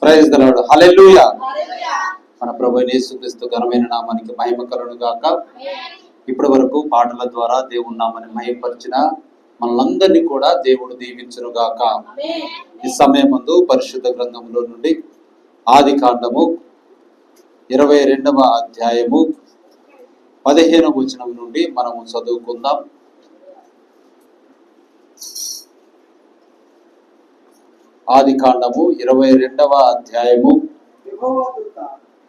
Praise the lord. హల్లెలూయా. మన ప్రభువైన యేసుక్రీస్తు ఘనమైన నామానికి మహిమ కలుగును గాక. ఇప్పటి వరకు పాటల ద్వారా దేవుని నామాన్ని మహిమపరిచిన మనలందరినీ కూడా దేవుడు దీవించును గాక. ఈ సమయమందు పరిశుద్ధ గ్రంథంలో నుండి ఆది కాండము 22వ అధ్యాయము 15వ వచనం నుండి మనము చదువుకుందాం. ఆది కాండము 22వ అధ్యాయము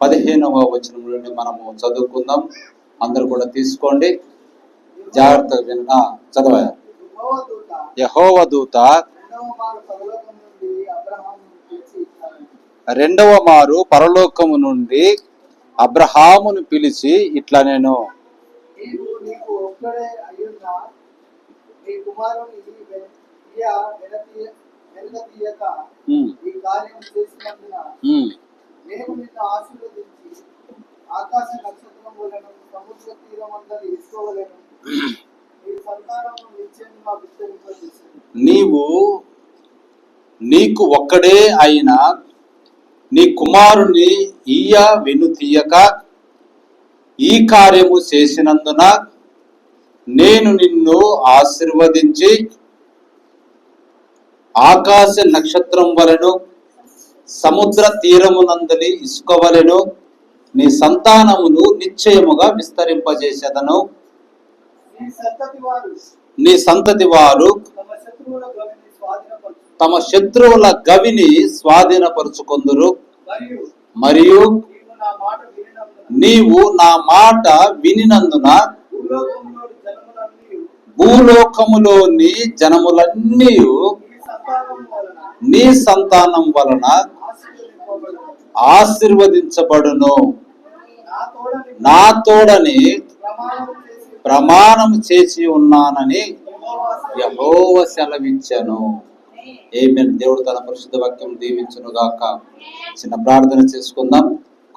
15వ వచనం నుండి మనము చదువుకుందాం. అందరూ కూడా తీసుకోండి, జాగ్రత్తగా విన్నా. చదవ. యెహోవా దూత రెండవ మారు పరలోకము నుండి అబ్రహామును పిలిచి ఇట్లా నేను ఆకాశ నక్షత్రం వలన సముద్ర తీరమందరి ఇసుకోవలను నీ సంతానము నిశ్చయంగా విస్తరింపజేశాను. నీకు ఒక్కడే అయిన నీ కుమారుని వెనుతీయక ఈ కార్యము చేసినందున నేను నిన్ను ఆశీర్వదించి ఆకాశ నక్షత్రం వలెను సముద్ర తీరమునందలి ఇసుక వలెను నీ సంతానమును నిశ్చయముగా విస్తరింపజేసేదను. నీ సంతతి వారు తమ శత్రువుల గవిని స్వాధీనపరుచుకొందురు. మరియు నీవు నా మాట వినినందున భూలోకములోని జనములన్నీ నీ సంతానం వలన ఆశీర్వదించబడును. నా తోడని ప్రమాణం చేసి ఉన్నానని యెహోవా సెలవిచ్చెను. ఆమేన్. దేవుడు తన పరిశుద్ధ వాక్యం దీవించును గాక. చిన్న ప్రార్థన చేసుకుందాం.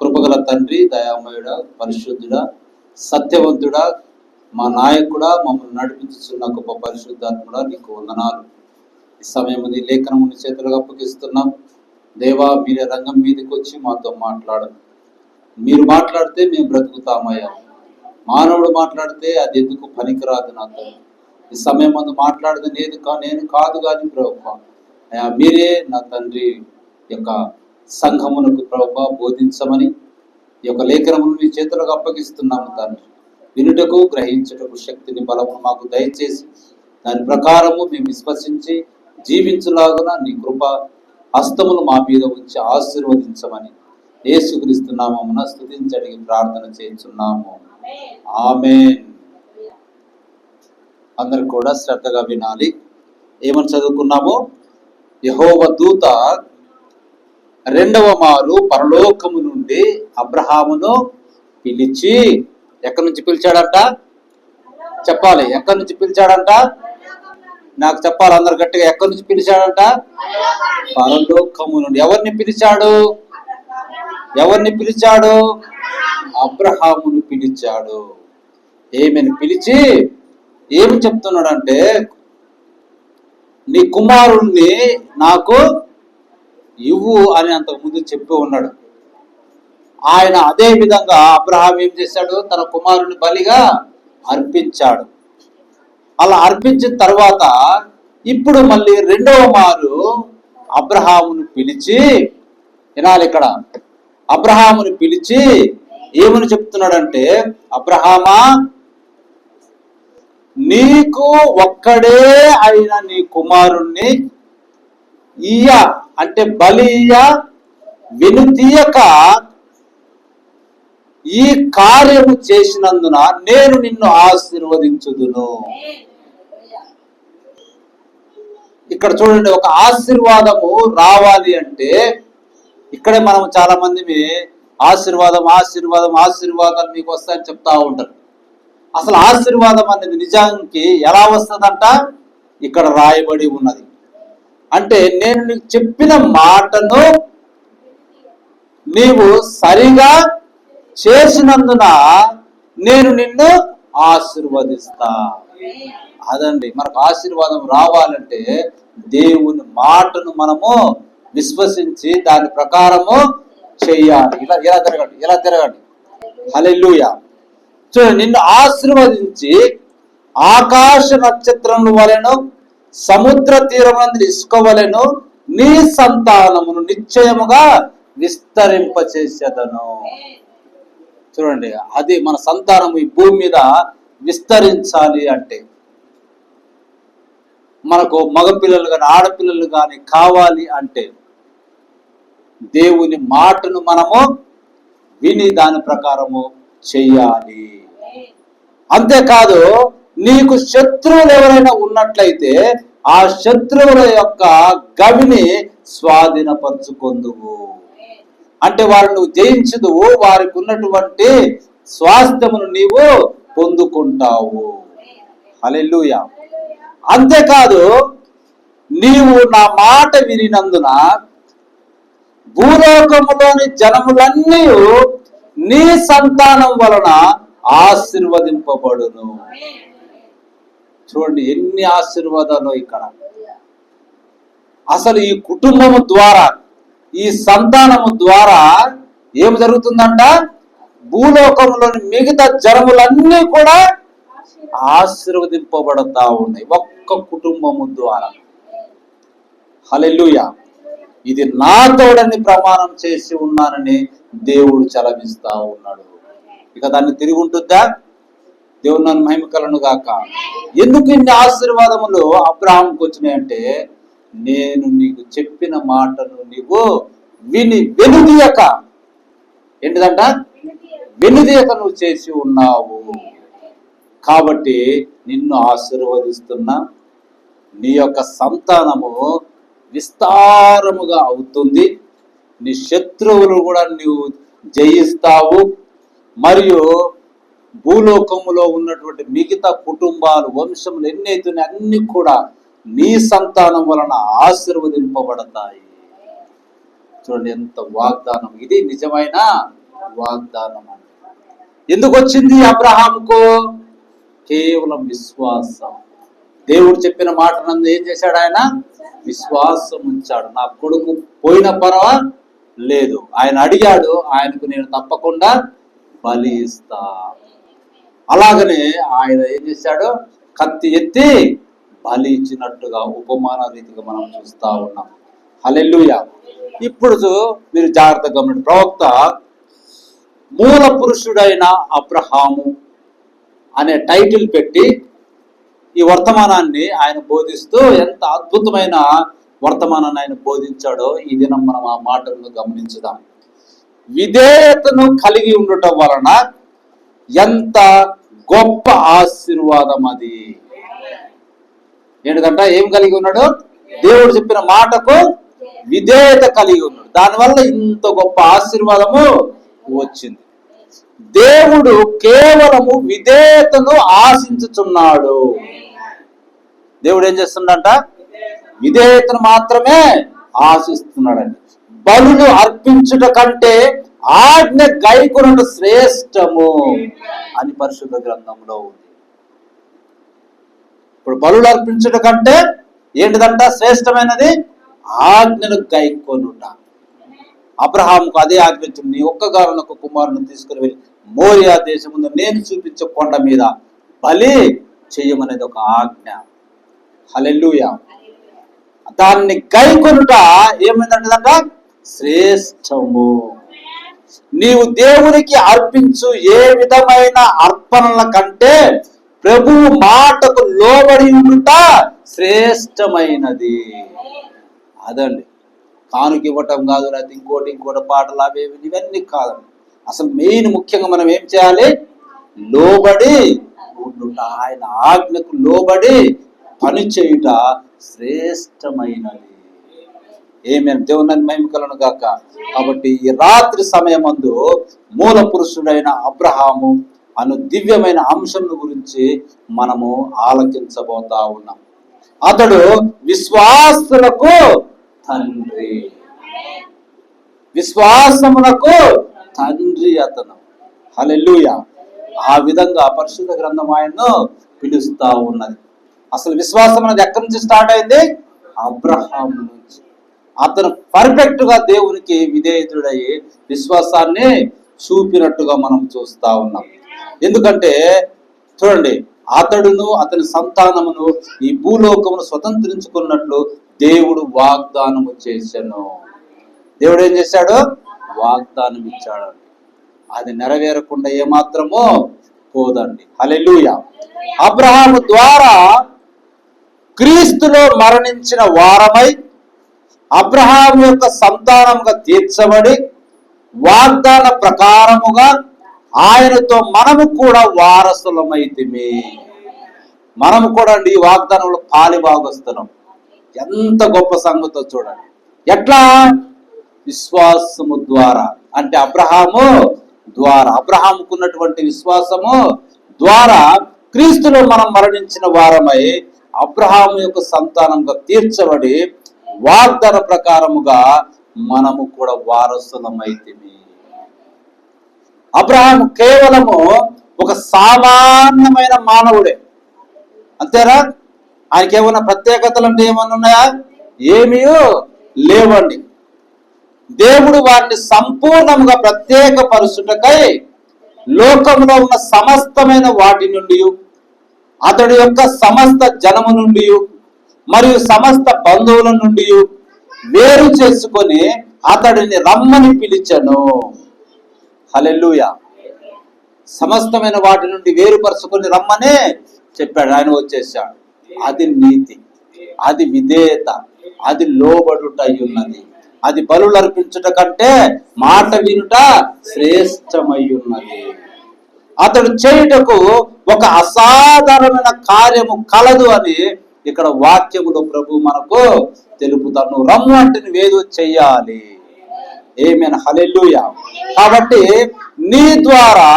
కృపగల తండ్రి, దయామయుడా, పరిశుద్ధుడా, సత్యవంతుడా, మా నాయకుడా, మమ్మల్ని నడిపించుతున్న గొప్ప పరిశుద్ధాత్ముడా, నీకు వందనాలు. ఈ సమయం నీ లేఖనము నీ చేతులకు అప్పగిస్తున్నాం. దేవా, మీరే రంగం మీదకి వచ్చి మాతో మాట్లాడు. మీరు మాట్లాడితే మేము బ్రతుకుతామయ్యా. మానవుడు మాట్లాడితే అది ఎందుకు పనికిరాదు. నాతో ఈ సమయం ముందు మాట్లాడదు నేను కాదు కానీ ప్రభువా, మీరే నా తండ్రి యొక్క సంఘమునకు ప్రభువా బోధించమని ఈ యొక్క లేఖనమును మీ చేతులకు అప్పగిస్తున్నాము తండ్రి. వినుటకు, గ్రహించుటకు శక్తిని, బలమును మాకు దయచేసి దాని ప్రకారము మేము విశ్వసించి జీవించులాగున నీ కృప హస్తములు మా మీద ఉంచి ఆశీర్వదించమని యేసుక్రీస్తు నామమున స్తుతించడిగి ప్రార్థన చేస్తున్నాము. ఆమేన్. అందరు కూడా శ్రద్ధగా వినాలి. ఏమని చదువుకున్నాము? యెహోవా దూత రెండవ మారు పరలోకము నుండి అబ్రహామును పిలిచి, ఎక్కడి నుంచి పిలిచాడంట? చెప్పాలి. ఎక్కడి నుంచి పిలిచాడంట? నాకు చెప్పాలి అందరు గట్టిగా. ఎక్కడి నుంచి పిలిచాడంట? పరలోకము నుండి. ఎవరిని పిలిచాడు? అబ్రహామును పిలిచాడు. ఏమని పిలిచి ఏమి చెప్తున్నాడంటే, నీ కుమారుణ్ణి నాకు ఇవ్వు అని అంతకు ముందు చెప్పి ఉన్నాడు. ఆయన అదే విధంగా అబ్రహాం ఏం చేశాడు? తన కుమారుని బలిగా అర్పించాడు. అలా అర్పించిన తర్వాత ఇప్పుడు మళ్ళీ రెండవ మారు అబ్రహామును పిలిచి, వినాలి ఇక్కడ, అబ్రహామును పిలిచి ఏమని చెప్తున్నాడంటే, అబ్రహామా, నీకు ఒక్కడే అయిన నీ కుమారుణ్ణి అంటే బలి వెనుతీయక ఈ కార్యము చేసినందున నేను నిన్ను ఆశీర్వదించుదును. ఇక్కడ చూడండి, ఒక ఆశీర్వాదము రావాలి అంటే ఇక్కడే మనం చాలా మంది ఆశీర్వాదాలు మీకు వస్తాయని చెప్తా ఉంటారు. అసలు ఆశీర్వాదం అనేది నిజానికి ఎలా వస్తుందంట? ఇక్కడ రాయబడి ఉన్నది. అంటే నేను నీకు చెప్పిన మాటను నీవు సరిగా చేసినందున నేను నిన్ను ఆశీర్వదిస్తా. అదండి మనకు ఆశీర్వాదం రావాలంటే దేవుని మాటను మనము విశ్వసించి దాని ప్రకారము చెయ్యాలి. ఇలా తిరగండి. హల్లెలూయా. చూడండి, నిన్ను ఆశీర్వదించి ఆకాశ నక్షత్రముల వలెను సముద్ర తీరమునందు ఇసుక వలెను నీ సంతానమును నిశ్చయముగా విస్తరింపచేసేదను. చూడండి, అది మన సంతానము ఈ భూమి మీద విస్తరించాలి అంటే, మనకు మగపిల్లలు కానీ ఆడపిల్లలు కానీ కావాలి అంటే దేవుని మాటను మనము విని దాని ప్రకారము చెయ్యాలి. అంతేకాదు, నీకు శత్రువులు ఎవరైనా ఉన్నట్లయితే ఆ శత్రువుల యొక్క గవిని స్వాధీనపరచుకొందువు. అంటే వారిని నువ్వు జయించుదువు, వారికి ఉన్నటువంటి స్వాస్థ్యమును నీవు పొందుకుంటావు. హల్లెలూయా. అంతేకాదు, నీవు నా మాట వినినందున భూలోకములోని జనములన్నీ నీ సంతానం వలన ఆశీర్వదింపబడును. చూడండి ఎన్ని ఆశీర్వాదాలు ఇక్కడ. అసలు ఈ కుటుంబము ద్వారా, ఈ సంతానము ద్వారా ఏం జరుగుతుందంట? భూలోకంలోని మిగతా జనములన్నీ కూడా ఆశీర్వదింపబడతా ఉన్నాయి ఒక్క కుటుంబము ద్వారా. హల్లెలూయా. ఇది నా తోడని ప్రమాణం చేసి ఉన్నానని దేవుడు చలవిస్తా ఉన్నాడు. ఇక దాన్ని తిరిగి ఉంటుందా? దేవుడు నన్ను మహిమ కలను గాక. ఎందుకు ఇన్ని ఆశీర్వాదములు అబ్రహాంకు వచ్చినాయంటే, నేను నీకు చెప్పిన మాటను నీవు విని వెనుదీయక, ఏంటిదంట? వెనుదీయక నువ్వు చేసి ఉన్నావు కాబట్టి నిన్ను ఆశీర్వదిస్తున్నా. నీ యొక్క సంతానము విస్తారముగా అవుతుంది. నీ శత్రువులు కూడా నువ్వు జయిస్తావు. మరియు భూలోకములో ఉన్నటువంటి మిగతా కుటుంబాలు, వంశములు ఎన్నైతున్నాయి అన్ని కూడా నీ సంతానం వలన ఆశీర్వదింపబడతాయి. చూడండి ఎంత వాగ్దానం. ఇది నిజమైన వాగ్దానం. ఎందుకు వచ్చింది అబ్రహాముకు? కేవలం విశ్వాసం. దేవుడు చెప్పిన మాట నందు ఏం చేశాడు? ఆయన విశ్వాసం ఉంచాడు. నా కొడుకు పోయిన పర్వా లేదు, ఆయన అడిగాడు, ఆయనకు నేను తప్పకుండా బలి ఇస్తా. అలాగనే ఆయన ఏం చేశాడు? కత్తి ఎత్తి బలి ఇచ్చినట్టుగా ఉపమాన రీతిగా మనం చూస్తా ఉన్నాం. హల్లెలూయా. ఇప్పుడు మీరు జాగ్రత్తగా గమనించండి. ప్రవక్త మూల పురుషుడైన అబ్రహాము అనే టైటిల్ పెట్టి ఈ వర్తమానాన్ని ఆయన బోధిస్తూ ఎంత అద్భుతమైన వర్తమానాన్ని ఆయన బోధించాడో ఈ దినం మనం ఆ మాటలను గమనించుదాం. విధేయతను కలిగి ఉండటం వలన ఎంత గొప్ప ఆశీర్వాదం అది. ఏంటంట? ఏం కలిగి ఉన్నాడు? దేవుడు చెప్పిన మాటకు విధేయత కలిగి ఉన్నాడు. దానివల్ల ఇంత గొప్ప ఆశీర్వాదము వచ్చింది. దేవుడు కేవలము విధేయతను ఆశించుచున్నాడు. దేవుడు ఏం చేస్తున్నాడంట? విధేయతను మాత్రమే ఆశిస్తున్నాడండి. బలులు అర్పించుట కంటే ఆజ్ఞ గైకొనుట శ్రేష్టము అని పరిశుద్ధ గ్రంథంలో ఉంది. ఇప్పుడు బలులు అర్పించుట కంటే ఏంటిదంట? శ్రేష్టమైనది ఆజ్ఞను గైకొనుట. అబ్రహాముకు అదే ఆజ్ఞించింది. నీ ఒక్కగానొక్క కుమారుని తీసుకుని వెళ్ళి మోరియా దేశముందు నేను చూపించే కొండ మీద బలి చెయ్యమనేది ఒక ఆజ్ఞ. హల్లెలూయా. దాన్ని గైకొనుట ఏమైందంట? శ్రేష్టము. నీవు దేవునికి అర్పించు ఏ విధమైన అర్పణల కంటే ప్రభువు మాటకు లోబడి ఉండుట శ్రేష్టమైనది. అదండి. కానుక ఇవ్వటం కాదు, లేకపోతే ఇంకోటి పాటలు అవి ఇవన్నీ కాదండి. అసలు మెయిన్ ముఖ్యంగా మనం ఏం చేయాలి? లోబడి ఉండుట. ఆయన ఆజ్ఞకు లోబడి పని చేయుట శ్రేష్టమైనది. ఏమేమి దేవుని మహిమ కలుగును గాక. కాబట్టి ఈ రాత్రి సమయమందు మూల పురుషుడైన అబ్రహాము అను దివ్యమైన అంశం గురించి మనము ఆలకించబోతా ఉన్నాం. అతడు విశ్వాసులకు తండ్రి, విశ్వాసములకు తండ్రి అతను. హల్లెలూయా. ఆ విధంగా పరిశుద్ధ గ్రంథం ఆయన్ను పిలుస్తా ఉన్నది. అసలు విశ్వాసం అనేది ఎక్కడి నుంచి స్టార్ట్ అయింది? అబ్రహాము నుంచి. అతను పర్ఫెక్ట్ గా దేవునికి విధేయుడయ్యి విశ్వాసాన్ని చూపినట్టుగా మనం చూస్తా ఉన్నాం. ఎందుకంటే చూడండి, అతడును అతని సంతానమును ఈ భూలోకమును స్వతంత్రించుకున్నట్లు దేవుడు వాగ్దానము చేశాను. దేవుడు ఏం చేశాడు? వాగ్దానం ఇచ్చాడు. అది నెరవేరకుండా ఏమాత్రమో పోదండి. హల్లెలూయా. అబ్రహాము ద్వారా క్రీస్తులో మరణించిన వారమై అబ్రహాము యొక్క సంతానముగా తీర్చబడి వాగ్దాన ప్రకారముగా ఆయనతో మనము కూడా వారసులమైతిమి. మనము కూడా అండి ఈ వాగ్దానంలో పాలిభాగస్తున్నాం. ఎంత గొప్ప సంగతో చూడండి. ఎట్లా? విశ్వాసము ద్వారా. అంటే అబ్రహాము ద్వారా, అబ్రహాముకున్నటువంటి విశ్వాసము ద్వారా క్రీస్తులో మనం మరణించిన వారమై అబ్రహాము యొక్క సంతానంగా తీర్చబడి వాగ్దాన ప్రకారముగా మనము కూడా వారసులమైతిమి. అబ్రహాము కేవలము ఒక సామాన్యమైన మానవుడే, అంతేనా? ఆయనకి ఏమన్నా ప్రత్యేకతలు అంటే ఏమన్నా ఉన్నాయా? ఏమీ లేవండి. దేవుడు వారిని సంపూర్ణంగా ప్రత్యేకపరుచుటకై లోకంలో ఉన్న సమస్తమైన వాటి నుండి, అతడి యొక్క సమస్త జనము నుండి మరియు సమస్త బంధువుల నుండి వేరు చేసుకొని అతడిని రమ్మని పిలిచెను. హల్లెలూయా. సమస్తమైన వాటి నుండి వేరుపరుచుకొని రమ్మనే చెప్పాడు. ఆయన వచ్చేసాడు. అది నీతి, అది విధేయత, అది లోబడుట అయ్యున్నది. అది బలులు అర్పించుట కంటే మాట వినుట శ్రేష్టమై ఉన్నది. అతడు చేయుటకు ఒక అసాధారణమైన కార్యము కలదు అని ఇక్కడ వాక్యములో ప్రభు మనకు తెలుపుతాను. రమ్ము అంటే నువ్వేదో చెయ్యాలి. ఆమేన్. హల్లెలూయా. కాబట్టి నీ ద్వారా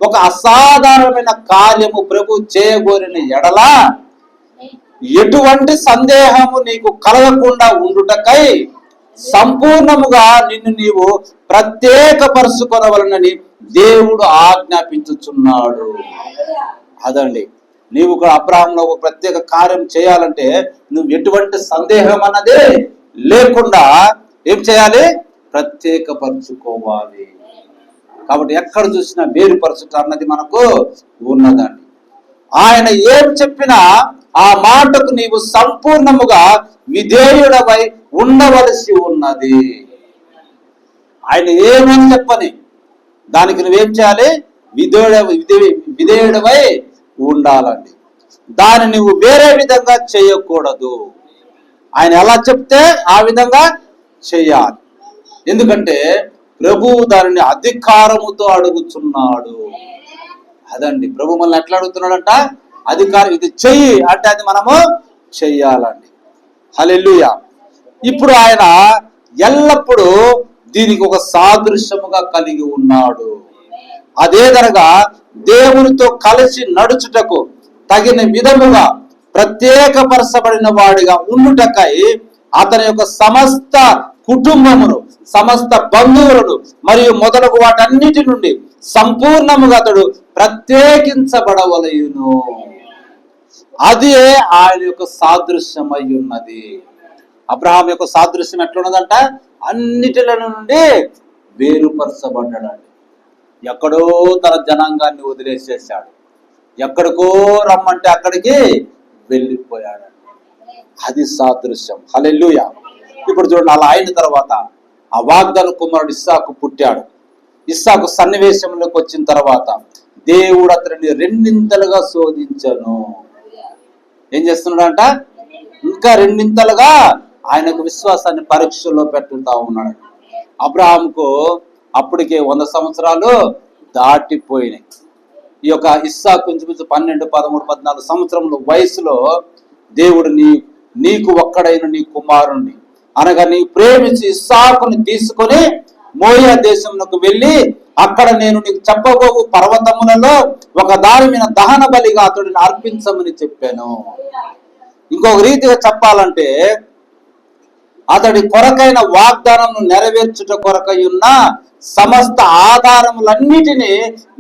ఒక అసాధారణమైన కార్యము ప్రభు చేయగోరిన ఎడల ఎటువంటి సందేహము నీకు కలగకుండా ఉండుటకై సంపూర్ణముగా నిన్ను నీవు ప్రత్యేకపరుచుకొనవలనని దేవుడు ఆజ్ఞాపించుచున్నాడు. అదండి, నీవు కూడా అబ్రహాములో ఒక ప్రత్యేక కార్యం చేయాలంటే నువ్వు ఎటువంటి సందేహం అన్నది లేకుండా ఏం చేయాలి? ప్రత్యేకపరచుకోవాలి. కాబట్టి ఎక్కడ చూసినా వేరుపరచుట అన్నది మనకు ఉన్నదండి. ఆయన ఏం చెప్పినా ఆ మాటకు నీవు సంపూర్ణముగా విధేయుడవై ఉండవలసి ఉన్నది. ఆయన ఏమని చెప్పని దానికి నువ్వేం చేయాలి? విధేయుడవై ఉండాలండి. దాన్ని నువ్వు వేరే విధంగా చేయకూడదు. ఆయన ఎలా చెప్తే ఆ విధంగా చేయాలి. ఎందుకంటే ప్రభువు దానిని అధికారముతో అడుగుతున్నాడు. అదండి, ప్రభు మనల్ని ఎట్లా అడుగుతున్నాడంట? అధికారం, ఇది చెయ్యి అంటే అది మనము చెయ్యాలండి. హల్లెలూయా. ఇప్పుడు ఆయన ఎల్లప్పుడూ దీనికి ఒక సాదృశ్యముగా కలిగి ఉన్నాడు. అదేదనగా దేవునితో కలిసి నడుచుటకు తగిన విధముగా ప్రత్యేకపరచబడిన వాడిగా ఉండుటకై అతని యొక్క సమస్త కుటుంబమును, సమస్త బంధువులను మరియు మొదలగు వాటన్నిటి నుండి సంపూర్ణముగా అతడు ప్రత్యేకించబడవలయును. అదే ఆయన యొక్క సాదృశ్యం అయి ఉన్నది. అబ్రహాం యొక్క సాదృశ్యం ఎట్లున్నదంట? అన్నిటిల నుండి వేరుపరచబడ్డాడు. ఎక్కడో తన జనాంగాన్ని వదిలేసేసాడు. ఎక్కడికో రమ్మంటే అక్కడికి వెళ్ళిపోయాడు. అది సాదృశ్యం. హల్లెలూయా. ఇప్పుడు చూడండి, అలా అయిన తర్వాత ఆ వాగ్దాన కుమారుడు ఇస్సాకు పుట్టాడు. ఇస్సాకు సన్నివేశంలోకి వచ్చిన తర్వాత దేవుడు అతనిని రెండింతలుగా శోధించను. ఏం చేస్తున్నాడంట? ఇంకా రెండింతలుగా ఆయనకు విశ్వాసాన్ని పరీక్షలో పెట్టుతా ఉన్నాడు. అబ్రహాముకు అప్పటికే 100 సంవత్సరాలు దాటిపోయినాయి. ఈ యొక్క ఇస్సాకు కొంచెం 12, 13, 14 సంవత్సరముల వయసులో దేవుడు నీకు ఒక్కడైన నీ కుమారుణ్ణి అనగా నీ ప్రేమించి ఇస్సాకుని తీసుకొని మోరియా దేశంలోకి వెళ్ళి అక్కడ నేను నీకు చెప్పబోవు పర్వతములలో ఒక దాని మీద దహన బలిగా అతడిని అర్పించమని చెప్పాను. ఇంకొక రీతిగా చెప్పాలంటే అతడి కొరకైన వాగ్దానం నెరవేర్చుట కొరకై ఉన్న సమస్త ఆధారములన్నిటినీ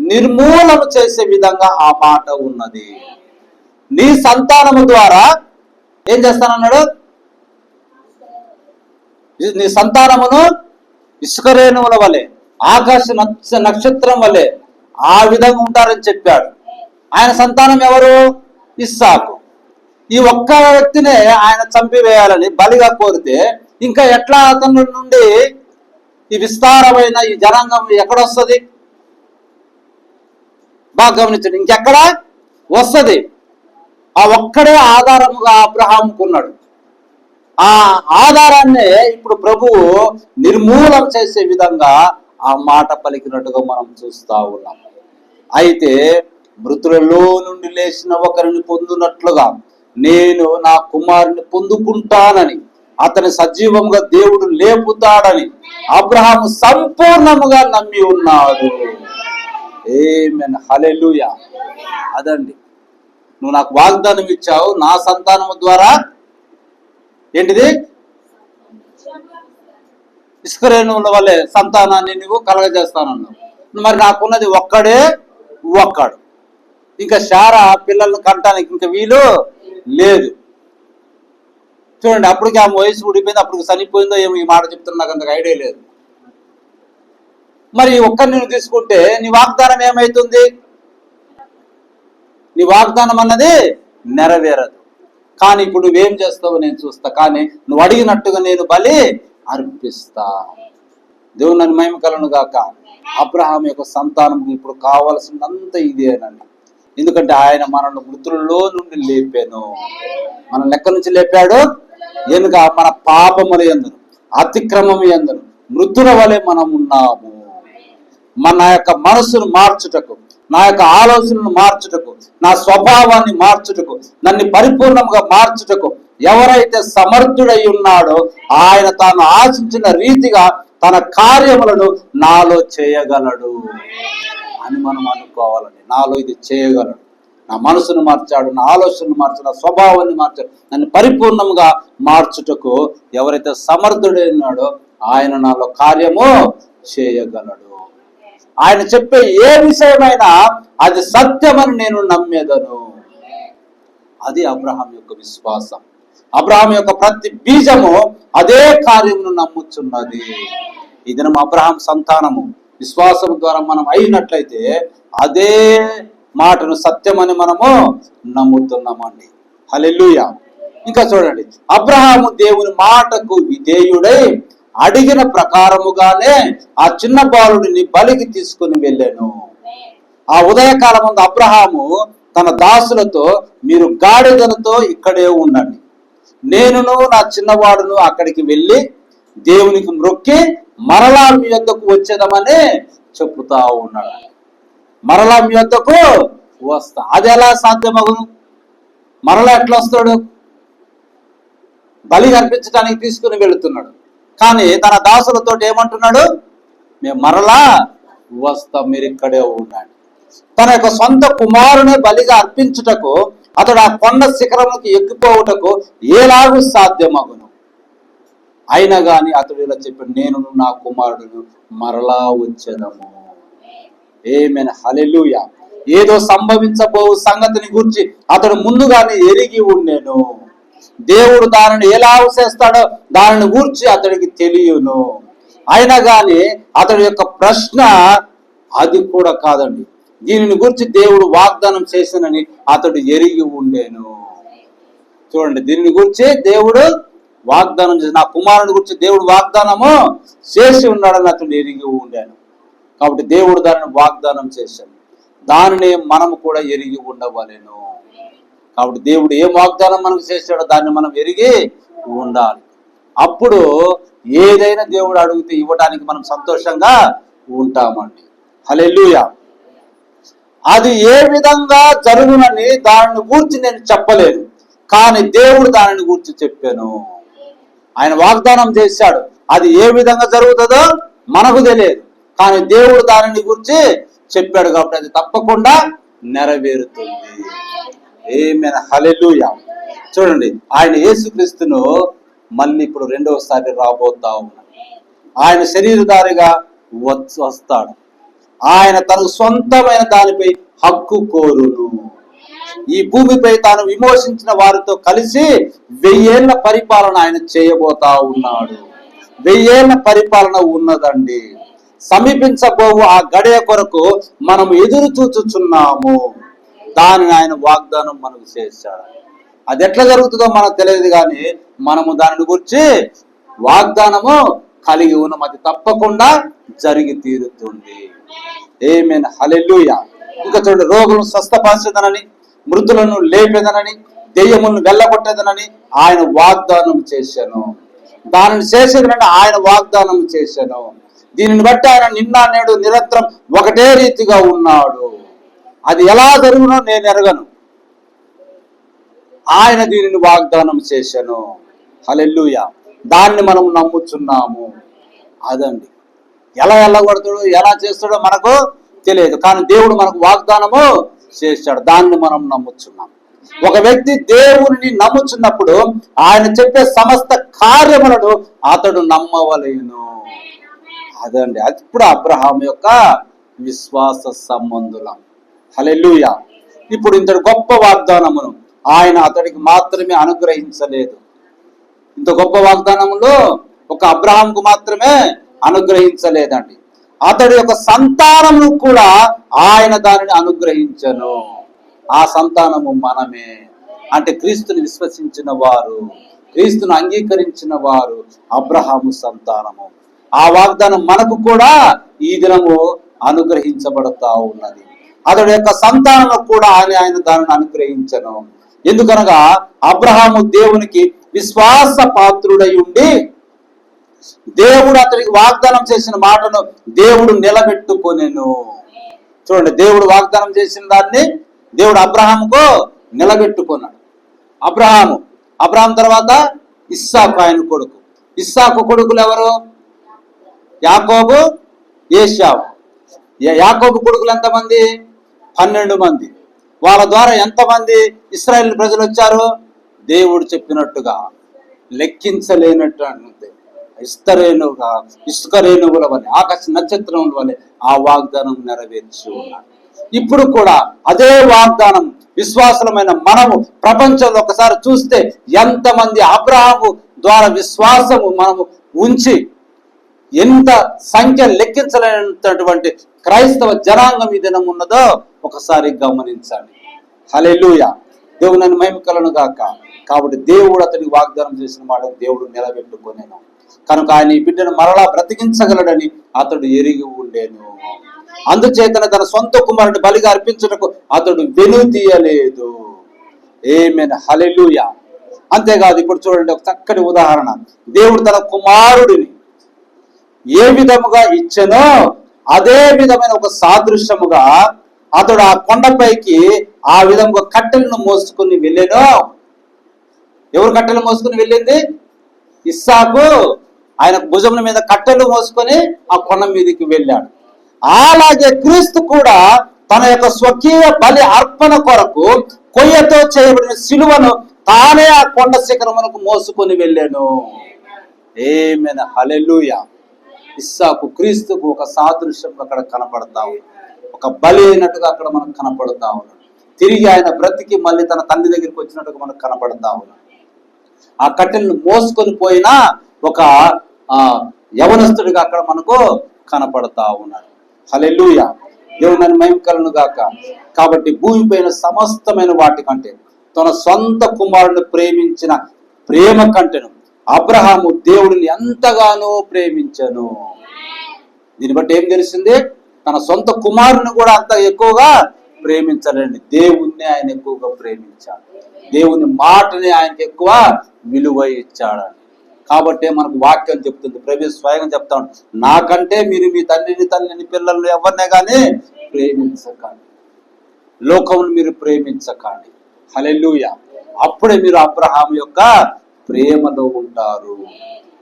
నిర్మూలన చేసే విధంగా ఆ మాట ఉన్నది. నీ సంతానము ద్వారా ఏం చేస్తానన్నాడు? నీ సంతానమును ఇసుక రేణువుల వలె, ఆకాశ నక్షత్రం వలె ఆ విధంగా ఉంటారని చెప్పాడు. ఆయన సంతానం ఎవరు? ఇస్సాకు. ఈ ఒక్క వ్యక్తినే ఆయన చంపివేయాలని బలిగా కోరితే ఇంకా ఎట్లా అతని నుండి ఈ విస్తారమైన ఈ జనాంగం ఎక్కడొస్తుంది? బాగా గమనించండి, ఇంకెక్కడ వస్తుంది? ఆ ఒక్కడే ఆధారముగా అబ్రహాముకున్నాడు. ఆ ఆధారాన్నే ఇప్పుడు ప్రభువు నిర్మూలన చేసే విధంగా ఆ మాట పలికినట్టుగా మనం చూస్తా ఉన్నాం. అయితే మృతులలో నుండి లేచిన ఒకరిని పొందునట్లుగా నేను నా కుమారుని పొందుకుంటానని, అతని సజీవంగా దేవుడు లేపుతాడని అబ్రహాము సంపూర్ణముగా నమ్మి ఉన్నాడు. ఆమేన్, హల్లెలూయా. అదండి, నువ్వు నాకు వాగ్దానం ఇచ్చావు, నా సంతానము ద్వారా ఏంటిది? ఇసుక రేణువుల వల్లే సంతానాన్ని నువ్వు కలగజేస్తానన్నావు. మరి నాకున్నది ఒక్కడే ఒక్కడు, ఇంకా శారా పిల్లల్ని కంటానికి ఇంకా వీలు లేదు. చూడండి, అప్పటికి ఆమె వయసు ఊడిపోయింది, అప్పుడు చనిపోయిందో ఏమో, ఈ మాట చెప్తున్నా నాకు అంతకు ఐడియా లేదు. మరి ఒక్కరిని నువ్వు తీసుకుంటే నీ వాగ్దానం ఏమైతుంది? నీ వాగ్దానం అన్నది నెరవేరదు. కానీ ఇప్పుడు నువ్వేం చేస్తావు నేను చూస్తా, కానీ నువ్వు అడిగినట్టుగా నేను బలి అర్పిస్తా. దేవుని నన్ను మహిమ కలను గాక. అబ్రహాం యొక్క సంతానం ఇప్పుడు కావలసినంత ఇదేనండి. ఎందుకంటే ఆయన మనల్ని మృతులలో నుండి లేపాను. మన లెక్క నుంచి లేపాడు. ఎందుక మన పాపముల యందును అతిక్రమము యందును మృతుల వలె మనం ఉన్నాము. మన యొక్క మనసును మార్చుటకు, నా యొక్క ఆలోచనను మార్చుటకు, నా స్వభావాన్ని మార్చుటకు, నన్ను పరిపూర్ణంగా మార్చుటకు ఎవరైతే సమర్థుడై ఉన్నాడో ఆయన తాను ఆశించిన రీతిగా తన కార్యములను నాలో చేయగలడు అని మనం అనుకోవాలండి. నాలో ఇది చేయగలడు, నా మనసును మార్చాడు, నా ఆలోచనను మార్చాడు, నా స్వభావాన్ని మార్చాడు, నన్ను పరిపూర్ణంగా మార్చుటకు ఎవరైతే సమర్థుడై ఉన్నాడో ఆయన నాలో కార్యము చేయగలడు. ఆయన చెప్పే ఏ విషయమైనా అది సత్యమని నేను నమ్మేదను. అది అబ్రహాం యొక్క విశ్వాసం. అబ్రహాం యొక్క ప్రతి బీజము అదే కార్యమును నమ్ముచున్నది. ఈ దినం అబ్రహాం సంతానము విశ్వాసం ద్వారా మనం అయినట్లయితే అదే మాటను సత్యమని మనము నమ్ముతున్నామండి. హల్లెలూయా. ఇంకా చూడండి, అబ్రహాము దేవుని మాటకు విధేయుడై అడిగిన ప్రకారముగానే ఆ చిన్న బాలుడిని బలికి తీసుకుని వెళ్ళాను. ఆ ఉదయకాలం ముందు అబ్రహాము తన దాసులతో, మీరు గాడిదలతో ఇక్కడే ఉండండి, నేనును నా చిన్నవాడును అక్కడికి వెళ్ళి దేవునికి మ్రొక్కి మరలా మీ యొద్దకు వచ్చేదమని చెప్తా ఉన్నాడు. మరలా మీ యొద్దకు వస్తా. అది ఎలా సాధ్యమగును? మరలా ఎట్లా వస్తాడు? బలి అర్పించడానికి తీసుకుని వెళుతున్నాడు, కానీ తన దాసులతో ఏమంటున్నాడు? మేము మరలా వస్తాం, మీరు ఇక్కడే ఉండండి. తన యొక్క సొంత కుమారుని బలిగా అర్పించుటకు అతడు ఆ కొండ శిఖరముకి ఎక్కిపోవుటకు ఎలాగూ సాధ్యమగును? అయినా గాని అతడు ఇలా చెప్పాడు, నేను నా కుమారుడు మరలా వచ్చేదము. ఆమేన్, హల్లెలూయా. ఏదో సంభవించబో సంగతిని గురించి అతడు ముందుగానే ఎరిగి ఉండెను. దేవుడు దానిని ఎలా చేస్తాడో దానిని గూర్చి అతడికి తెలియను. అయినా గాని అతడి యొక్క ప్రశ్న అది కూడా కాదండి. దీనిని గురించి దేవుడు వాగ్దానం చేసినని అతడు ఎరిగి ఉండేను. చూడండి, దీనిని గురించి దేవుడు వాగ్దానం చేసి, నా కుమారుని గురించి దేవుడు వాగ్దానము చేసి ఉన్నాడని అతడు ఎరిగి ఉండాను. కాబట్టి దేవుడు దానిని వాగ్దానం చేశాడు, దానిని మనము కూడా ఎరిగి ఉండవలెను. కాబట్టి దేవుడు ఏ వాగ్దానం మనకు చేశాడో దాన్ని మనం ఎరిగి ఉండాలి. అప్పుడు ఏదైనా దేవుడు అడిగితే ఇవ్వడానికి మనం సంతోషంగా ఉంటామండి. హల్లెలూయా. అది ఏ విధంగా జరుగునని దానిని గూర్చి నేను చెప్పలేను, కానీ దేవుడు దానిని గూర్చి చెప్పాను. ఆయన వాగ్దానం చేశాడు, అది ఏ విధంగా జరుగుతుందో మనకు తెలియదు, కానీ దేవుడు దానిని గురించి చెప్పాడు. కాబట్టి అది తప్పకుండా నెరవేరుతుంది. ఆమేన్, హల్లెలూయా. చూడండి, ఆయన యేసుక్రీస్తును మళ్ళీ ఇప్పుడు రెండవసారి రాబోతా ఉన్నాడు. ఆయన శరీరధారిగా వస్తాడు. ఆయన తనకు సొంతమైన దానిపై హక్కు కోరును. ఈ భూమిపై తాను విమోచించిన వారితో కలిసి 1000 ఏళ్ల పరిపాలన ఆయన చేయబోతా ఉన్నాడు. 1000 పరిపాలన ఉన్నదండి. సమీపించబోవు ఆ గడియ కొరకు మనం ఎదురు చూచుచున్నాము. దానిని ఆయన వాగ్దానం మనకు చేశాడు. అది ఎట్లా జరుగుతుందో మనకు తెలియదు, కానీ మనము దానిని గురించి వాగ్దానము కలిగి ఉన్నాం. అది తప్పకుండా జరిగి తీరుతుంది. ఆమేన్, హల్లెలూయా. ఇంకా చూడండి, రోగులను స్వస్థపరచెదనని, మృతులను లేపేదనని, దెయ్యములను వెళ్ళగొట్టేదనని ఆయన వాగ్దానం చేశాను. దానిని చేసేదనంటే ఆయన వాగ్దానం చేశాను. దీనిని బట్టి ఆయన నిన్న నేడు నిరంతరం ఒకటే రీతిగా ఉన్నాడు. అది ఎలా జరుగునో నేను ఎరగను, ఆయన దీనిని వాగ్దానం చేశాను. హల్లెలూయా. దాన్ని మనం నమ్ముచున్నాము. అదండి, ఎలా వెళ్ళగొడతాడో ఎలా చేస్తాడో మనకు తెలియదు, కానీ దేవుడు మనకు వాగ్దానము చేశాడు. దాన్ని మనం నమ్ముచున్నాం. ఒక వ్యక్తి దేవుని నమ్ముచున్నప్పుడు ఆయన చెప్పే సమస్త కార్యములను అతడు నమ్మవలేను. అదండి, అది ఇప్పుడు అబ్రహాం యొక్క విశ్వాస సంబంధులం. హల్లెలూయా. ఇప్పుడు ఇంత గొప్ప వాగ్దానమును ఆయన అతడికి మాత్రమే అనుగ్రహించలేదు. ఇంత గొప్ప వాగ్దానములో ఒక అబ్రహాంకు మాత్రమే అనుగ్రహించలేదండి, అతడి యొక్క సంతానము కూడా ఆయన దానిని అనుగ్రహించను. ఆ సంతానము మనమే. అంటే క్రీస్తుని విశ్వసించిన వారు, క్రీస్తును అంగీకరించిన వారు అబ్రహాము సంతానము. ఆ వాగ్దానం మనకు కూడా ఈ దినము అనుగ్రహించబడతా ఉన్నది. అతడి యొక్క సంతానం కూడా ఆయన దానిని అనుగ్రహించను. ఎందుకనగా అబ్రహాము దేవునికి విశ్వాస పాత్రుడై ఉండి దేవుడు అతడికి వాగ్దానం చేసిన మాటను దేవుడు నిలబెట్టుకొనెను. చూడండి, దేవుడు వాగ్దానం చేసిన దాన్ని దేవుడు అబ్రహాముకు నిలబెట్టుకున్నాడు. అబ్రహాం తర్వాత ఇస్సాకు ఆయన కొడుకు. ఇస్సాకు కొడుకులు ఎవరు? యాకోబు, ఏశావు. యాకోబు కొడుకులు ఎంతమంది? 12 మంది. వాళ్ళ ద్వారా ఎంతమంది ఇశ్రాయేలు ప్రజలు వచ్చారు? దేవుడు చెప్పినట్టుగా లెక్కించలేనట్టు ఇసుక రేణువుల వలె, ఆకాశ నక్షత్రముల వలె ఆ వాగ్దానం నెరవేర్చి ఉన్నాడు. ఇప్పుడు కూడా అదే వాగ్దానం విశ్వాసమైన మనము ప్రపంచంలో ఒకసారి చూస్తే ఎంతమంది అబ్రహాము ద్వారా విశ్వాసము మనము ఉంచి ఎంత సంఖ్య లెక్కించలేనటువంటి క్రైస్తవ జనాంగం ఈ దినం ఉన్నదో ఒకసారి గమనించండి. హల్లెలూయా. దేవుని మహిమ కలుగును గాక. కాబట్టి దేవుడు అతనికి వాగ్దానం చేసిన మాట దేవుడు నిలబెట్టుకొనెను. కనుక ఆయన ఈ బిడ్డను మరలా బ్రతికించగలడని అతడు ఎరిగి ఉండేను. అందుచేతన తన సొంత కుమారుని బలిగా అర్పించుటకు అతడు వెనుదీయలేదు. ఆమేన్, హల్లెలూయా. అంతేకాదు, ఇప్పుడు చూడండి ఒక చక్కటి ఉదాహరణ. దేవుడు తన కుమారుడిని ఏ విధముగా ఇచ్చెనో అదే విధమైన ఒక సాదృశ్యముగా అతడు ఆ కొండపైకి ఆ విధంగా కట్టెలను మోసుకుని వెళ్ళాను. ఎవరు కట్టెలు మోసుకుని వెళ్ళింది? ఇస్సాకు ఆయన భుజముల మీద కట్టెలు మోసుకొని ఆ కొండ మీదకి వెళ్ళాడు. అలాగే క్రీస్తు కూడా తన యొక్క స్వకీయ బలి అర్పణ కొరకు కొయ్యతో చేయబడిన సిలువను తానే ఆ కొండ శిఖరమునకు మోసుకొని వెళ్ళాను. ఆమేన్, హల్లెలూయా. ఇస్సాకు క్రీస్తుకు ఒక సాదృశ్యం అక్కడ కనపడతా ఉంది. ఒక బలి అయినట్టుగా అక్కడ మనకు కనపడతా ఉన్నాడు. తిరిగి ఆయన బ్రతికి మళ్ళీ తన తండ్రి దగ్గరికి వచ్చినట్టుగా మనకు కనపడతా ఉన్నాడు. ఆ కట్టెలను మోసుకొని పోయినా ఒక యవనస్తుడిగా అక్కడ మనకు కనపడతా ఉన్నాడు. హల్లెలూయా. దేవుని మహిమ కలుగును గాక. కాబట్టి భూమిపైన సమస్తమైన వాటి కంటే తన సొంత కుమారుని ప్రేమించిన ప్రేమ కంటెను అబ్రహాము దేవుడిని ఎంతగానో ప్రేమించను. దీన్ని బట్టి ఏం తెలిసింది? తన సొంత కుమారుని కూడా అంత ఎక్కువగా ప్రేమించాలండి. దేవుణ్ణి ఆయన ఎక్కువగా ప్రేమించాడు. దేవుని మాటని ఆయనకి ఎక్కువ విలువ ఇచ్చాడు. కాబట్టి మనకు వాక్యం చెప్తుంది, ప్రభు స్వయంగా చెప్తాడు, నాకంటే మీరు మీ తండ్రిని తల్లిని పిల్లల్ని ఎవరినే కానీ ప్రేమించకండి, లోకమును మీరు ప్రేమించకండి. హల్లెలూయా. అప్పుడే మీరు అబ్రహాం యొక్క ప్రేమలో ఉంటారు.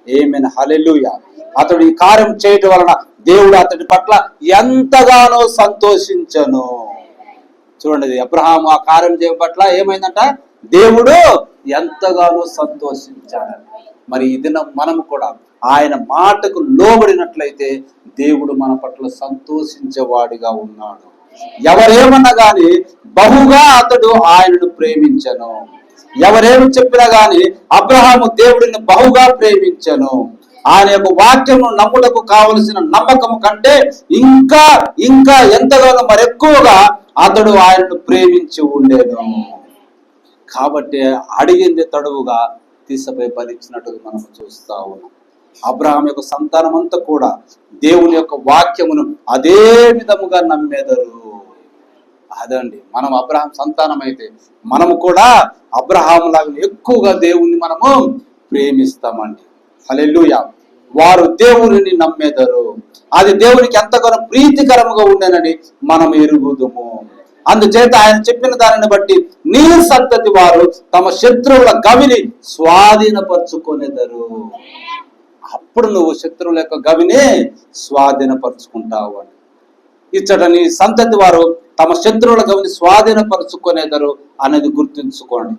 ఆమేన్, హల్లెలూయా. అతడు ఈ కార్యం చేయటం వలన దేవుడు అతడి పట్ల ఎంతగానో సంతోషించను. చూడండి, అబ్రహాం ఆ కార్యం చేయడం పట్ల ఏమైందంట? దేవుడు ఎంతగానో సంతోషించాడు. మరి ఈ దినం మనము కూడా ఆయన మాటకు లోబడినట్లయితే దేవుడు మన పట్ల సంతోషించేవాడిగా ఉన్నాడు. ఎవరేమన్నా గాని బహుగా అతడు ఆయనను ప్రేమించను. ఎవరేమి చెప్పినా గాని అబ్రహాము దేవుడిని బహుగా ప్రేమించను. ఆయన యొక్క వాక్యము నమ్ముటకు కావలసిన నమ్మకము కంటే ఇంకా ఇంకా ఎంతగానో మరెక్కువగా అతడు ఆయనను ప్రేమించి ఉండేను. కాబట్టి అడిగింది తడువుగా తీసపై పరీక్షినట్టుగా మనం చూస్తా ఉన్నాం. అబ్రహాం యొక్క సంతానం అంతా కూడా దేవుని యొక్క వాక్యమును అదే విధముగా నమ్మేదరు. అదండి, మనం అబ్రహాం సంతానం అయితే మనము కూడా అబ్రహాం లాగా ఎక్కువగా దేవుణ్ణి మనము ప్రేమిస్తామండి. హల్లెలూయా. వారు దేవుని నమ్మేదరు. అది దేవునికి ఎంతగానో ప్రీతికరముగా ఉండేనని మనం ఎరుగుదుము. అందుచేత ఆయన చెప్పిన దానిని బట్టి నీ సంతతి వారు తమ శత్రువుల గవిని స్వాధీనపరుచుకునేదరు. అప్పుడు నువ్వు శత్రువుల యొక్క గవిని స్వాధీనపరుచుకుంటావు అని. ఇచ్చట నీ సంతతి వారు తమ శత్రువుల గవిని స్వాధీనపరుచుకునేదరు అనేది గుర్తుంచుకోండి.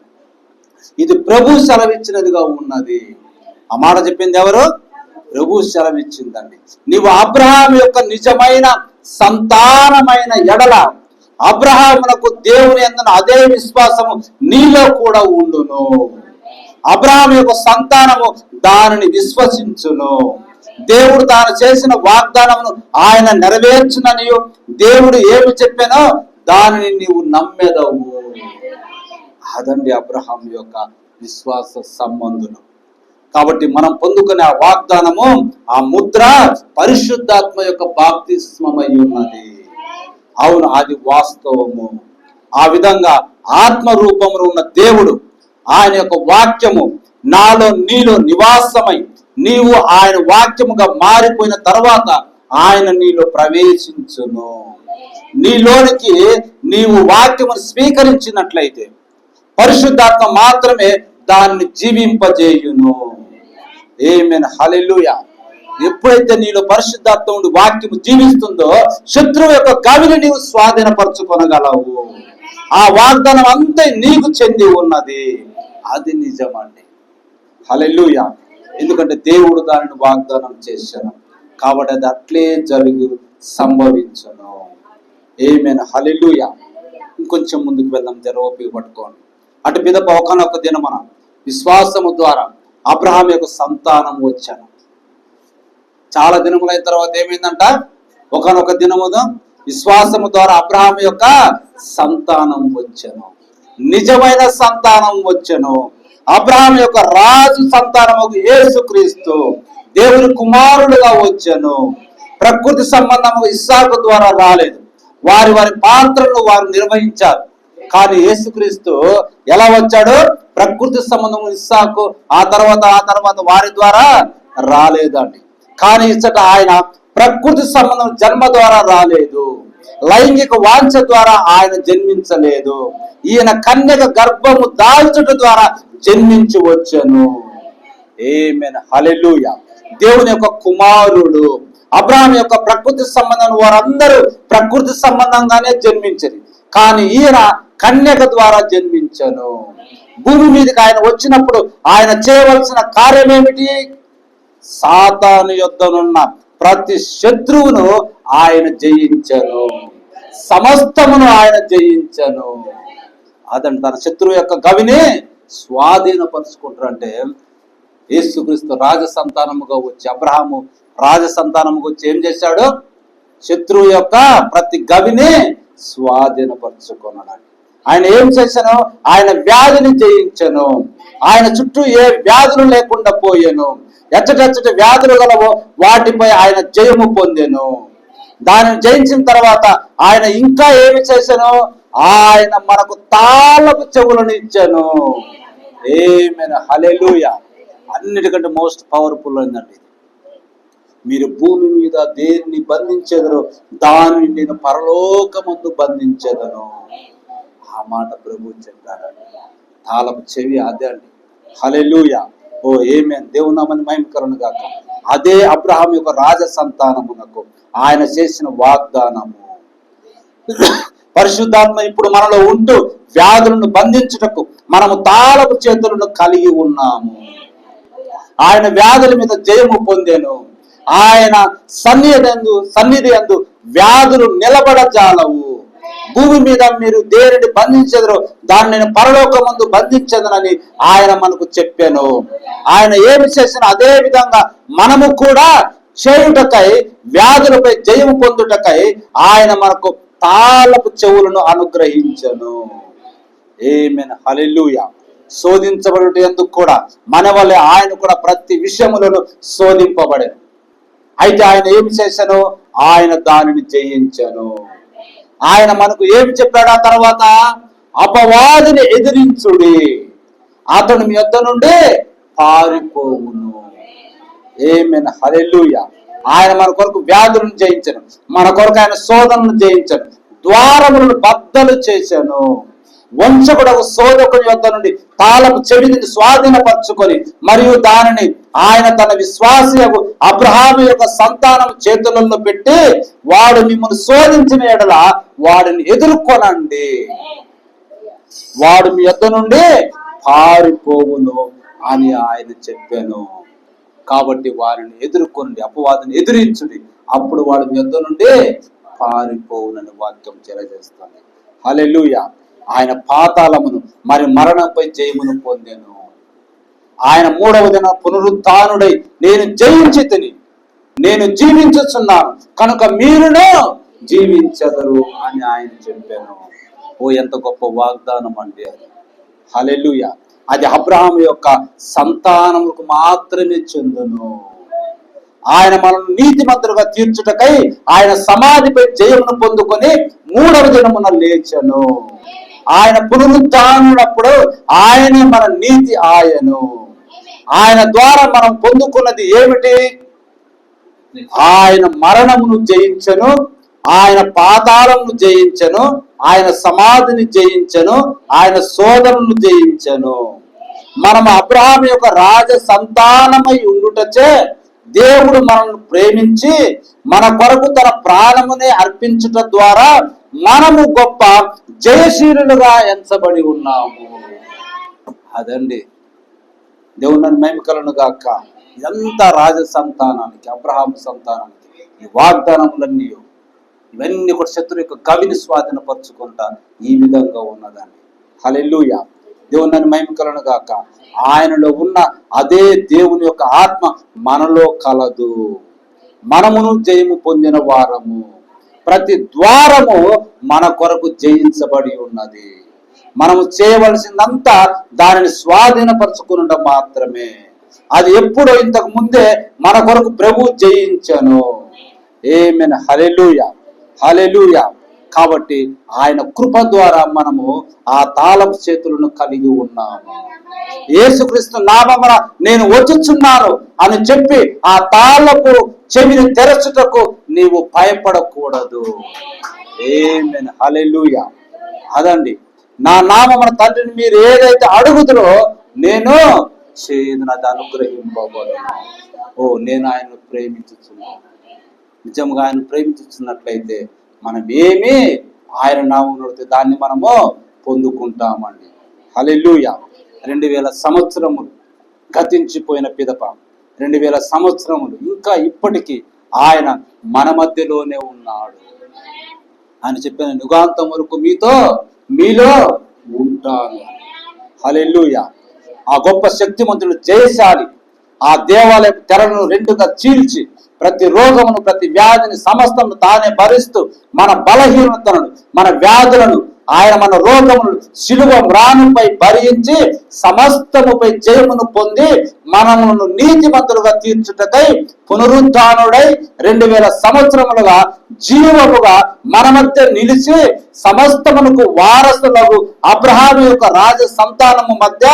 ఇది ప్రభు సెలవిచ్చినదిగా ఉన్నది. ఆ మాట చెప్పింది ఎవరు? ప్రభు సెలవిచ్చిందండి. నీవు అబ్రహాం యొక్క నిజమైన సంతానమైన ఎడల అబ్రహామునకు దేవుని యందున అదే విశ్వాసము నీలో కూడా ఉండును. అబ్రహాం యొక్క సంతానము దానిని విశ్వసించును. దేవుడు తాను చేసిన వాగ్దానమును ఆయన నెరవేర్చుననియు దేవుడు ఏమి చెప్పానో దానిని నీవు నమ్మెదవు. అదండి అబ్రహాం యొక్క విశ్వాస సంబంధులు. కాబట్టి మనం పొందుకునే ఆ వాగ్దానము, ఆ ముద్ర పరిశుద్ధాత్మ యొక్క బాప్తిస్మమై ఉన్నది. అవును, అది వాస్తవము. ఆ విధంగా ఆత్మ రూపంలో ఉన్న దేవుడు ఆయన యొక్క వాక్యము నాలో నీలో నివాసమై నీవు ఆయన వాక్యముగా మారిపోయిన తర్వాత ఆయన నీలో ప్రవేశించును. నీలోనికి నీవు వాక్యమును స్వీకరించినట్లయితే పరిశుద్ధాత్మ మాత్రమే దాన్ని జీవింపజేయును. ఆమేన్, హల్లెలూయా. ఎప్పుడైతే నీలో పరిశుద్ధాత్మ ఉండి వాక్యము జీవిస్తుందో శత్రువు యొక్క గవిని నీవు స్వాధీనపరచుకొనగలవు. ఆ వాగ్దానం అంతా నీకు చెంది ఉన్నది. అది నిజమండి. హల్లెలూయా. ఎందుకంటే దేవుడు దానిని వాగ్దానం చేశాను కాబట్టి అది అట్లే జరిగి సంభవించను. ఆమేన్, హల్లెలూయా. ఇంకొంచెం ముందుకు వెళ్దాం, ఓపిక పట్టుకోండి. అటు మీద ఒకనొక దినమున విశ్వాసము ద్వారా అబ్రహాం యొక్క సంతానం వచ్చాను. చాలా దినములైన తర్వాత ఏమైందంట? ఒకనొక దినమున విశ్వాసము ద్వారా అబ్రహాం యొక్క సంతానం వచ్చాను. నిజమైన సంతానం వచ్చాను. అబ్రహాం యొక్క రాజు సంతానము యేసుక్రీస్తు దేవుని కుమారుడుగా వచ్చాను. ప్రకృతి సంబంధము ఇస్సాకు ద్వారా రాలేదు. వారి వారి పాత్రలను వారు నిర్వహించారు. కానీ యేసుక్రీస్తు ఎలా వచ్చాడు? ప్రకృతి సంబంధము ఇస్సాకు ఆ తర్వాత వారి ద్వారా రాలేదండి. కానీ ఇచ్చట ఆయన ప్రకృతి సంబంధం జన్మ ద్వారా రాలేదు. లైంగిక వాంఛ ద్వారా ఆయన జన్మించలేదు. ఈయన కన్యక గర్భము దాల్చుట ద్వారా జన్మించి వచ్చాను. ఆమేన్, హల్లెలూయా. దేవుని యొక్క కుమారుడు. అబ్రహాం యొక్క ప్రకృతి సంబంధం వారందరూ ప్రకృతి సంబంధంగానే జన్మించారు. కానీ ఈయన కన్యక ద్వారా జన్మించను. భూమి మీదకి ఆయన వచ్చినప్పుడు ఆయన చేయవలసిన కార్యం ఏమిటి? సాతాను యొద్దనున్న ప్రతి శత్రువును ఆయన జయించను. సమస్తమును ఆయన జయించను. అదండి, తన శత్రువు యొక్క గవిని స్వాధీనపరుచుకుంటారు. అంటే యేసుక్రీస్తు రాజ సంతానముగా వచ్చి, అబ్రహాము రాజ సంతానముగా వచ్చి ఏం చేశాడు? శత్రువు యొక్క ప్రతి గవిని స్వాధీనపరుచుకున్నాడు. ఆయన ఏం చేశాను? ఆయన వ్యాధిని జయించను. ఆయన చుట్టూ ఏ వ్యాధులు లేకుండా పోయాను. ఎచ్చటెచ్చటి వ్యాధులు గలవో వాటిపై ఆయన జయము పొందెను. దానిని జయించిన తర్వాత ఆయన ఇంకా ఏమి చేశాను? ఆయన మనకు తాళపు చెవులను ఇచ్చాను. ఆమేన్, హల్లెలూయా. అన్నిటికంటే మోస్ట్ పవర్ఫుల్ అయిందండి. మీరు భూమి మీద దేన్ని బంధించెదరో దాన్ని నేను పరలోకమందు బంధించెదను. ఆ మాట ప్రభు చెప్పారు. తాళపు చెవి అదే అండి. హల్లెలూయా. ఓ ఆమేన్, దేవుని నామమున మహిమ కలుగును గాక. అదే అబ్రహాం యొక్క రాజ సంతానమునకు ఆయన చేసిన వాగ్దానము. పరిశుద్ధాత్మ ఇప్పుడు మనలో ఉంటూ వ్యాధులను బంధించుటకు మనము తాళపు చేతులను కలిగి ఉన్నాము. ఆయన వ్యాధుల మీద జయము పొందెను. ఆయన సన్నిధి యందు వ్యాధులు నిలబడజాలవు. భూమి మీద మీరు దేనిని బంధించదరో దాన్ని నేను పరలోకమందు బంధించదనని ఆయన మనకు చెప్పాను. ఆయన ఏమి చేసినా అదే విధంగా మనము కూడా చేయుటకై, వ్యాధులపై జయము పొందుటకై ఆయన మనకు తాళపు చెవులను అనుగ్రహించను. ఆమేన్, హల్లెలూయా. శోధించబడుట ఎందుకు కూడా మన వల్లే ఆయన కూడా ప్రతి విషయములను శోధింపబడెను. అయితే ఆయన ఏమి చేశాను? ఆయన దానిని జయించను. ఆయన మనకు ఏమి చెప్పాడు ఆ తర్వాత? అపవాదిని ఎదిరించుడి, అతడు మీ యొద్ద నుండి పారిపోవును. ఆమేన్, హల్లెలూయా. ఆయన మన కొరకు వ్యాధులను జయించను, మన కొరకు ఆయన శోధనను జయించను, ద్వారములను బద్దలు చేశాను. వంచకుడకు శోధకుని యొద్ద నుండి తాళపు చెవిని స్వాధీనపరచుకొని మరియు దానిని ఆయన తన విశ్వాసీయకు అబ్రహాము యొక్క సంతానం చేతులలో పెట్టి, వాడు మిమ్మల్ని శోధించిన ఎడల వాడిని ఎదుర్కొనండి, వాడు మీ యొద్ద నుండి పారిపోవును అని ఆయన చెప్పాను. కాబట్టి వారిని ఎదుర్కొనండి, అపవాదిని ఎదిరించుడి, అప్పుడు వాడు మీ యొద్ద నుండి పారిపోవునని వాక్యం తెలియజేస్తుంది. హల్లెలూయా. ఆయన పాతాళమును మరి మరణంపై జయమును పొందెను. ఆయన మూడవ దిన పునరుత్థానుడై నేను జయించి తిని నేను జీవించుచున్నాను కనుక మీరును జీవించదరు అని ఆయన చెప్పాను. ఓ ఎంత గొప్ప వాగ్దానం అండి అది. హల్లెలూయా. అది అబ్రహాము యొక్క సంతానములకు మాత్రమే చెందును. ఆయన మనల్ని నీతిమంతులుగా తీర్చుటకై ఆయన సమాధిపై జయమును పొందుకొని మూడవ దినమున లేచెను. ఆయన పునరుత్థానుడప్పుడు ఆయన మన నీతి ఆయను. ఆయన ద్వారా మనం పొందుకున్నది ఏమిటి? ఆయన మరణమును జయించను, ఆయన పాతాళమును జయించను, ఆయన సమాధిని జయించను, ఆయన శోధనను జయించను. మనం అబ్రహాము యొక్క రాజ సంతానమై ఉండుటచే దేవుడు మనల్ని ప్రేమించి మన కొరకు తన ప్రాణమునే అర్పించుట ద్వారా మనము గొప్ప జయశీలులుగా ఎంచబడి ఉన్నాము. అదండి దేవుని మహిమకలను గాక. ఎంత రాజ సంతానానికి, అబ్రహాము సంతానానికి ఈ వాగ్దానములన్నీ ఇవన్నీ కూడా శత్రు యొక్క కవిని స్వాధీనపరుచుకుంటా ఈ విధంగా ఉన్నదండి. హల్లెలూయా. దేవుని మహిమకలను గాక. ఆయనలో ఉన్న అదే దేవుని యొక్క ఆత్మ మనలో కలదు. మనమును జయము పొందిన వారము. ప్రతి ద్వారము మన కొరకు జయించబడి ఉన్నది. మనము చేయవలసిందంతా దానిని స్వాధీనపరచుకునడం మాత్రమే. అది ఎప్పుడో ఇంతకు ముందే మన కొరకు ప్రభు జయించను. ఆమేన్, హల్లెలూయా, హల్లెలూయా. కాబట్టి ఆయన కృప ద్వారా మనము ఆ తాళపు చేతులను కలిగి ఉన్నాము. యేసుక్రీస్తు నామమున నేను వచ్చుచున్నాను అని చెప్పి ఆ తాళపు చెవిని తెరచుటకు నీవు భయపడకూడదు. ఆమేన్, హల్లెలూయా. అదండి, నా నామమున తండ్రిని మీరు ఏదైతే అడుగుతారో నేను చేయదు, నాది అనుగ్రహింపబడు. నేను ఆయనను ప్రేమించుచున్నాను. నిజంగా ఆయన ప్రేమించుచున్నట్లయితే మనం ఏమి ఆయన నామమున అడిగితే దాన్ని మనము పొందుకుంటామండి. హల్లెలూయా. 2000 సంవత్సరములు గతించిపోయిన పిదప 2000 సంవత్సరములు ఇంకా ఇప్పటికీ ఆయన మన మధ్యలోనే ఉన్నాడు. ఆయన చెప్పిన యుగాంతం వరకు మీలో ఉంటాను. హల్లెలూయా. ఆ గొప్ప శక్తిమంతుడు జయశాలి ఆ దేవాలయ తెరలను రెండుగా చీల్చి ప్రతి రోగమును, ప్రతి వ్యాధిని సమస్తము తానే భరిస్తూ మన బలహీనతలను, మన వ్యాధులను, ఆయన మన రోగమును శిలువ మ్రానుపై భరించి సమస్తముపై జయమును పొంది మనమును నీతిమంతులుగా తీర్చుటకై పునరుత్థానుడై 2000 సంవత్సరములుగా జీవముగా మన మధ్య నిలిచి సమస్తమునకు వారసులకు అబ్రహాము యొక్క రాజ సంతానము మధ్య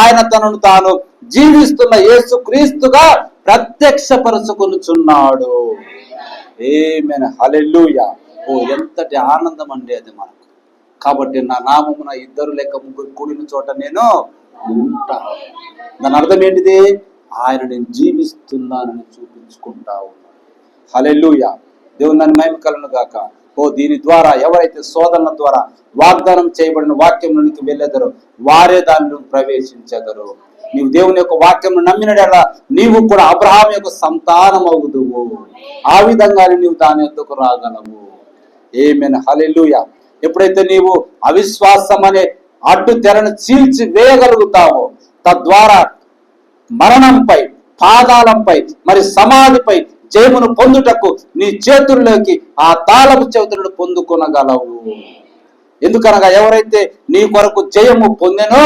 ఆయన తనను తాను జీవిస్తున్న యేసు క్రీస్తుగా ప్రత్యక్షపరచుకొనుచున్నాడు. ఆమేన్, హల్లెలూయా. ఎంతటి ఆనందం అండి అది మనకు. కాబట్టి నా నామమున 2 లేక 3 కూడిన చోట నేను ఉంటాను. దాని అర్థం ఏంటిది? ఆయన నేను జీవిస్తున్నానని చూపించుకుంటా ఉన్నాను. హల్లెలూయా. దేవుని నన్ను మహిమకలను గాక. దీని ద్వారా ఎవరైతే శోధనల ద్వారా వాగ్దానం చేయబడిన వాక్యంలోనికి వెళ్ళెదరో వారే దానిలో ప్రవేశించెదరు. నీవు దేవుని యొక్క వాక్యం నమ్మినడలా నీవు కూడా అబ్రహాము యొక్క సంతానం అవుదువు. ఆ విధంగా నీవు దాని యొద్దకు రాగలవు. ఆమేన్, హల్లెలూయా. ఎప్పుడైతే నీవు అవిశ్వాసం అనే అడ్డు తెరను చీల్చి వేయగలుగుతావో, తద్వారా మరణంపై, పాదాలంపై, మరి సమాధిపై జయమును పొందుటకు నీ చేతుల్లోకి ఆ తాళపు చేతులను పొందుకొనగలవు. ఎందుకనగా ఎవరైతే నీ కొరకు జయము పొందెనో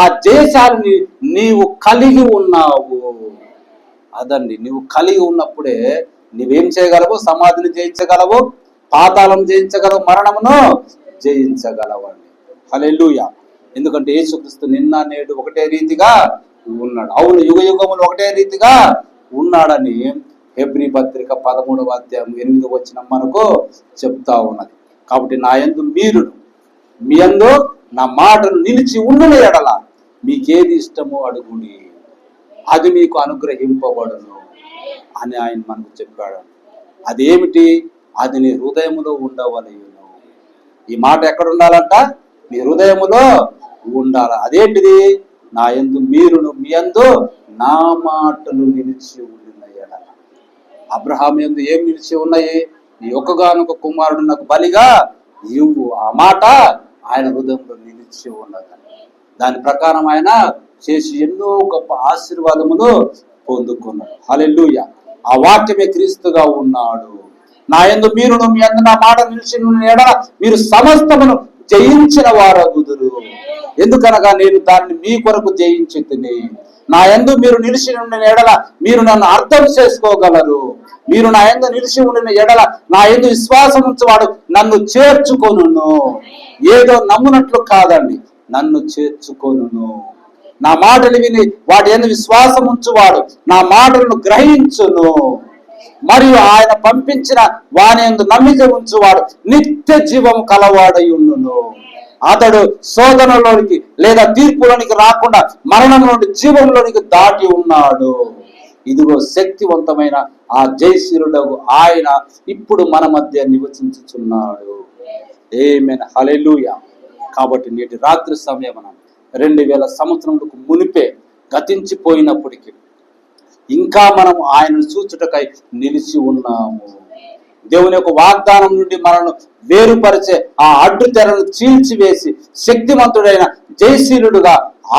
ఆ జయశాలిని నీవు కలిగి ఉన్నావు. అదండి, నువ్వు కలిగి ఉన్నప్పుడే నువ్వేం చేయగలవు? సమాధిని జయించగలవు, పాతాళం జయించగలవు, మరణమును జయించగలవండి. హల్లెలూయా. ఎందుకంటే యేసుక్రీస్తు నిన్న నేడు ఒకటే రీతిగా ఉన్నాడు. అవును, యుగ యుగములు ఒకటే రీతిగా ఉన్నాడని హెబ్రీ పత్రిక 13వ అధ్యాయం 8వ వచనం మనకు చెప్తా ఉన్నది. కాబట్టి నా యందు మీరును, మీ యందు నా మాటను నిలిచి ఉండున ఎడల మీకేది ఇష్టమో అడుగుడి, అది మీకు అనుగ్రహింపబడును అని ఆయన మనకు చెప్పాడు. అదేమిటి? అది నీ హృదయములో ఉండవలెను. ఈ మాట ఎక్కడ ఉండాలంట? మీ హృదయములో ఉండాల. అదేంటిది? నా యందు మీరును, మీ యందు నా మాటలు నిలిచి ఉండిన ఎడల. అబ్రహాము యందు ఏం నిలిచి ఉన్నాయి? నీ ఒక్కగానొక కుమారుడు నాకు బలిగా ఇవ్వు. ఆ మాట ఆయన హృదయంలో నిలిచి ఉన్నది. దాని ప్రకారం ఆయన చేసి ఎన్నో గొప్ప ఆశీర్వాదములు పొందుకున్నాడు. హల్లెలూయా. ఆ వాక్యమే క్రీస్తుగా ఉన్నాడు. నా యందు మీరును, మీ యందు నా మాట నిలిచి ఎడల మీరు సమస్తమును జయించిన వారగుదురు. ఎందుకనగా నేను దాన్ని మీ కొరకు జయించి తిని. నా యందు మీరు నిలిచి ఉండిన ఎడల మీరు నన్ను అర్థం చేసుకోగలరు. మీరు నా యందు నిలిచి ఉండిన ఎడల నా యందు విశ్వాసం ఉంచువాడు నన్ను చేర్చుకొనును. ఏదో నమ్మునట్లు కాదండి, నన్ను చేర్చుకొనును. నా మాటలు విని వాటి యందు విశ్వాసం ఉంచువాడు నా మాటలను గ్రహించును. మరియు ఆయన పంపించిన వాని యందు నమ్మిక ఉంచువాడు నిత్య జీవం కలవాడై ఉండును. అతడు శోధనలోనికి లేదా తీర్పులోనికి రాకుండా మరణం నుండి జీవంలోనికి దాటి ఉన్నాడు. ఇదిగో శక్తివంతమైన ఆ జయశీలుడగు ఆయన ఇప్పుడు మన మధ్య నివసించుచున్నాడు. ఆమేన్. హల్లెలూయా. కాబట్టి నేటి రాత్రి సమయమున 2000 సంవత్సరములకు మునిపే గతించిపోయినప్పటికీ ఇంకా మనం ఆయనను చూచుటకై నిలిచి ఉన్నాము. దేవుని యొక్క వాగ్దానం నుండి మనను వేరుపరిచే ఆ అడ్డు తెరను చీల్చివేసి శక్తివంతుడైన జయశీలుడుగా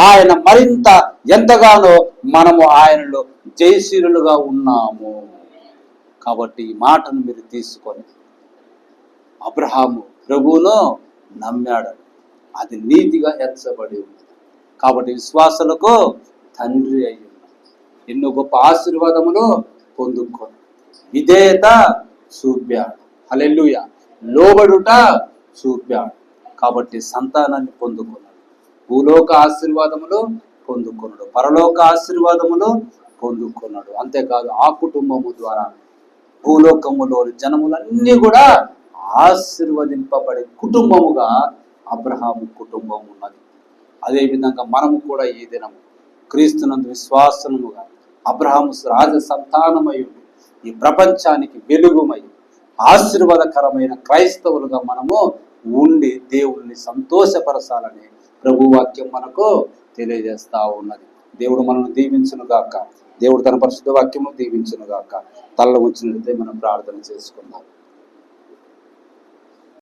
ఆయన మరింత ఎంతగానో మనము ఆయనలో జయశీలులుగా ఉన్నాము. కాబట్టి ఈ మాటను మీరు తీసుకొని, అబ్రహాము ప్రభువును నమ్మాడు, అది నీతిగా ఎంచబడి ఉంది. కాబట్టి విశ్వాసులకు తండ్రి అయి ఎన్నో గొప్ప ఆశీర్వాదములు పొందుకొని విధేయత చూపాడు. హల్లెలూయా. లోబడుట చూపాడు. కాబట్టి సంతానాన్ని పొందుకున్నాడు. భూలోక ఆశీర్వాదములు పొందుకున్నాడు, పరలోక ఆశీర్వాదములు పొందుకున్నాడు. అంతేకాదు ఆ కుటుంబము ద్వారా భూలోకములోని జనములన్నీ కూడా ఆశీర్వదింపబడే కుటుంబముగా అబ్రహాము కుటుంబం ఉన్నది. అదేవిధంగా మనము కూడా ఈ దినము క్రీస్తునందు విశ్వాసముగా అబ్రహాము రాజ సంతానమై ఈ ప్రపంచానికి వెలుగుమై ఆశీర్వాదకరమైన క్రైస్తవులుగా మనము ఉండి దేవుణ్ణి సంతోషపరచాలని ప్రభువాక్యం మనకు తెలియజేస్తా ఉన్నది. దేవుడు మనల్ని దీవించునుగాక. దేవుడు తన పరిశుద్ధ వాక్యము దీవించునుగాక. తల్ల ఉంచినట్లయితే మనం ప్రార్థన చేసుకుందాం.